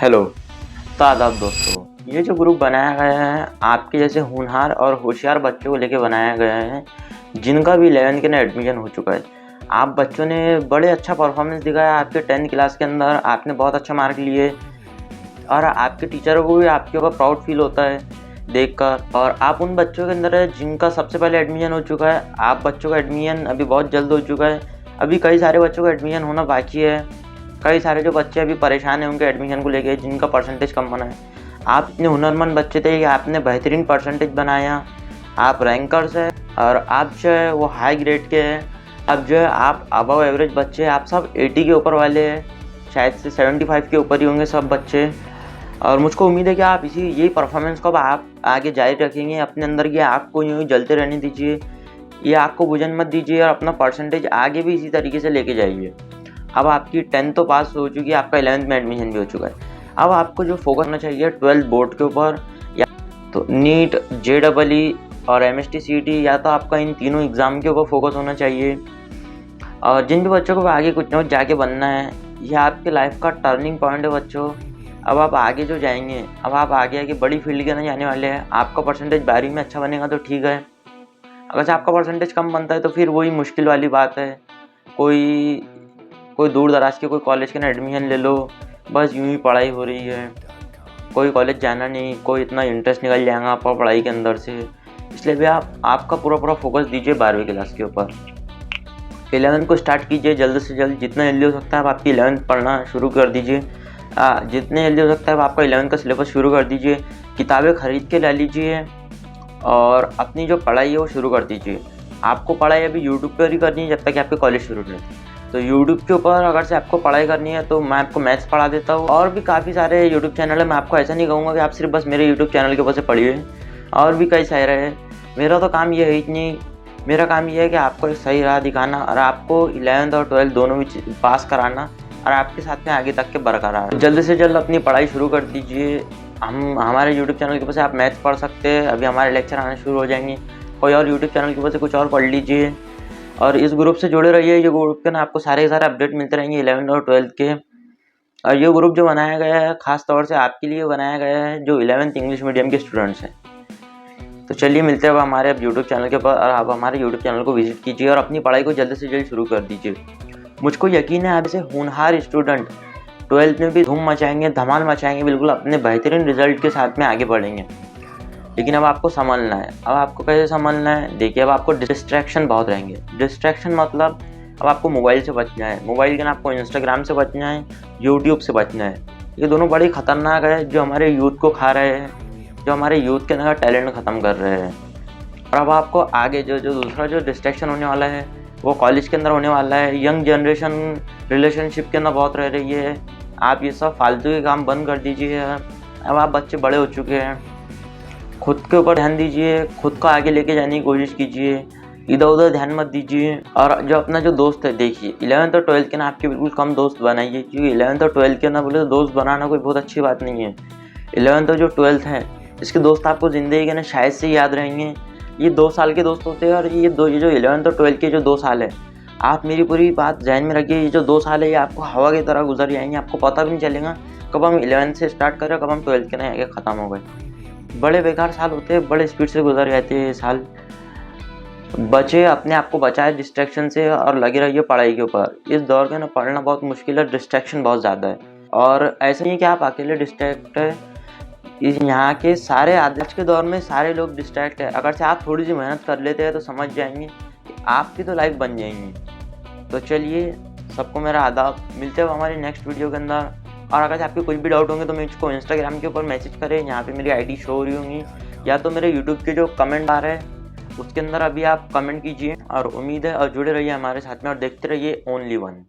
Hello. तो आदाब दोस्तों, ये जो ग्रुप बनाया गया है आपके जैसे होनहार और होशियार बच्चों को लेके बनाया गया है जिनका भी 11th के ना एडमिशन हो चुका है। आप बच्चों ने बड़े अच्छा परफॉर्मेंस दिखाया आपके 10th क्लास के अंदर, आपने बहुत अच्छा मार्क लिए और आपके टीचरों को भी आपके ऊपर प्राउड फील होता है देखकर। और आप उन बच्चों के अंदर है जिनका सबसे पहले एडमिशन हो चुका है। आप बच्चों का एडमिशन अभी बहुत जल्द हो चुका है, अभी कई सारे बच्चों का एडमिशन होना बाकी है। कई सारे जो बच्चे अभी परेशान हैं उनके एडमिशन को लेके जिनका परसेंटेज कम बना है। आप इतने हुनरमंद बच्चे थे कि आपने बेहतरीन परसेंटेज बनाया, आप रैंकर्स हैं और आप जो है वो हाई ग्रेड के हैं। अब जो है आप अबव एवरेज बच्चे, आप सब 80 के ऊपर वाले हैं, शायद से 75 के ऊपर ही होंगे सब बच्चे। और मुझको उम्मीद है कि आप यही परफॉर्मेंस को अब आप आगे जारी रखेंगे। अपने अंदर की आग को यूँ ही जलते रहने दीजिए, ये आग को बुझन मत दीजिए और अपना परसेंटेज आगे भी इसी तरीके से लेके जाइए। अब आपकी 10th तो पास हो चुकी है, आपका 11th में एडमिशन भी हो चुका है। अब आपको जो फोकस करना चाहिए 12th बोर्ड के ऊपर, या तो नीट, JEE और MST CET, या तो आपका इन तीनों एग्ज़ाम के ऊपर फोकस होना चाहिए। और जिन भी बच्चों को आगे कुछ ना कुछ जाके बनना है, ये आपके लाइफ का टर्निंग पॉइंट है बच्चों। अब आप आगे जो जाएंगे, अब आप आगे बड़ी फील्ड के अंदर जाने वाले हैं। आपका परसेंटेज 12वीं में अच्छा बनेगा तो ठीक है, अगर से आपका परसेंटेज कम बनता है तो फिर वही मुश्किल वाली बात है। कोई दूर दराज के कोई कॉलेज के ना एडमिशन ले लो, बस यूं ही पढ़ाई हो रही है, कोई कॉलेज जाना नहीं, कोई इतना इंटरेस्ट निकल जाएगा आपका पढ़ाई के अंदर से। इसलिए भी आपका पूरा फोकस दीजिए 12वीं क्लास के ऊपर। 11th को स्टार्ट कीजिए जल्द से जल्द, जितना जल्दी हो सकता है आप आपकी 11th पढ़ना शुरू कर दीजिए। जितने जल्दी हो सकता है आप आपका 11th का सिलेबस शुरू कर दीजिए, किताबें ख़रीद के ला लीजिए और अपनी जो पढ़ाई है वो शुरू कर दीजिए। आपको पढ़ाई अभी यूट्यूब पर ही करनी है जब तक आपके कॉलेज शुरू नहीं। तो यूट्यूब के ऊपर अगर से आपको पढ़ाई करनी है तो मैं आपको मैथ्स पढ़ा देता हूँ, और भी काफ़ी सारे यूट्यूब चैनल है। मैं आपको ऐसा नहीं कहूँगा कि आप सिर्फ बस मेरे यूट्यूब चैनल के ऊपर से पढ़िए, और भी कई सारे हैं। मेरा तो काम ये है ही नहीं, मेरा काम ये है कि आपको एक सही राह दिखाना और आपको 11th और 12th दोनों भी पास कराना और आपके साथ में आगे तक के बरकरार। जल्द से जल्द अपनी पढ़ाई शुरू कर दीजिए। हमारे यूट्यूब चैनल के ऊपर से आप मैथ्स पढ़ सकते हैं, अभी हमारे लेक्चर आने शुरू हो जाएंगे। कोई और यूट्यूब चैनल के ऊपर से कुछ और पढ़ लीजिए और इस ग्रुप से जुड़े रहिए। ये ग्रुप के ना आपको सारे अपडेट मिलते रहेंगे 11th और 12th के। और ये ग्रुप जो बनाया गया है ख़ास तौर से आपके लिए बनाया गया है जो 11th इंग्लिश मीडियम के स्टूडेंट्स हैं। तो चलिए मिलते हैं अब हमारे यूट्यूब चैनल के ऊपर, और आप हमारे यूट्यूब चैनल को विजिट कीजिए और अपनी पढ़ाई को जल्द से जल्द शुरू कर दीजिए। मुझको यकीन है आप जैसे होनहार स्टूडेंट 12th में भी धूम मचाएंगे, धमाल मचाएंगे, बिल्कुल अपने बेहतरीन रिजल्ट के साथ में आगे बढ़ेंगे। लेकिन अब आपको संभलना है। अब आपको कैसे संभलना है, देखिए, अब आपको डिस्ट्रैक्शन बहुत रहेंगे। डिस्ट्रैक्शन मतलब अब आपको मोबाइल से बचना है। मोबाइल के ना आपको इंस्टाग्राम से बचना है, यूट्यूब से बचना है। ये दोनों बड़ी ख़तरनाक है जो हमारे यूथ को खा रहे हैं, जो हमारे यूथ के अंदर टैलेंट ख़त्म कर रहे हैं। और अब आपको आगे जो दूसरा जो डिस्ट्रैक्शन होने वाला है वो कॉलेज के अंदर होने वाला है। यंग जनरेशन रिलेशनशिप के अंदर बहुत रह रही है। आप ये सब फालतू के काम बंद कर दीजिए। अब आप बच्चे बड़े हो चुके हैं, खुद के ऊपर ध्यान दीजिए, खुद को आगे लेके जाने की कोशिश कीजिए, इधर उधर ध्यान मत दीजिए। और जो अपना जो दोस्त है, देखिए 11th और 12th के ना आपके बिल्कुल कम दोस्त बनाइए, क्योंकि 11th और 12th के ना बोले तो दोस्त बनाना कोई बहुत अच्छी बात नहीं है। 11th और जो 12th है इसके दोस्त आपको ज़िंदगी के ना शायद से याद रहेंगे। ये 2 साल के दोस्त होते हैं, और ये जो 11th और 12th के जो 2 साल है, आप मेरी पूरी बात ध्यान में रखिए। ये जो 2 साल है ये आपको हवा की तरह गुजर जाएंगे, आपको पता भी नहीं चलेगा कब हम 11th से स्टार्ट करें, कब हम 12th के ना आगे ख़त्म हो गए। बड़े बेकार साल होते हैं, बड़े स्पीड से गुजर जाते हैं ये साल। बचे, अपने आप को बचाए डिस्ट्रैक्शन से और लगे रहिए पढ़ाई के ऊपर। इस दौर के ना पढ़ना बहुत मुश्किल है, डिस्ट्रैक्शन बहुत ज़्यादा है। और ऐसा नहीं कि आप अकेले डिस्ट्रैक्ट है, यहाँ के सारे आज के दौर में सारे लोग डिस्ट्रैक्ट है। अगर से आप थोड़ी सी मेहनत कर लेते हैं तो समझ जाएंगे कि आपकी तो लाइफ बन जाएंगी। तो चलिए, सबको मेरा आदाब, मिलते हैं हमारी नेक्स्ट वीडियो के अंदर। और अगर आपके कुछ भी डाउट होंगे तो मुझको इंस्टाग्राम के ऊपर मैसेज करें, यहाँ पे मेरी आईडी शो हो रही होंगी, या तो मेरे यूट्यूब के जो कमेंट आ रहे हैं उसके अंदर अभी आप कमेंट कीजिए। और उम्मीद है, और जुड़े रहिए हमारे साथ में और देखते रहिए ओनली वन।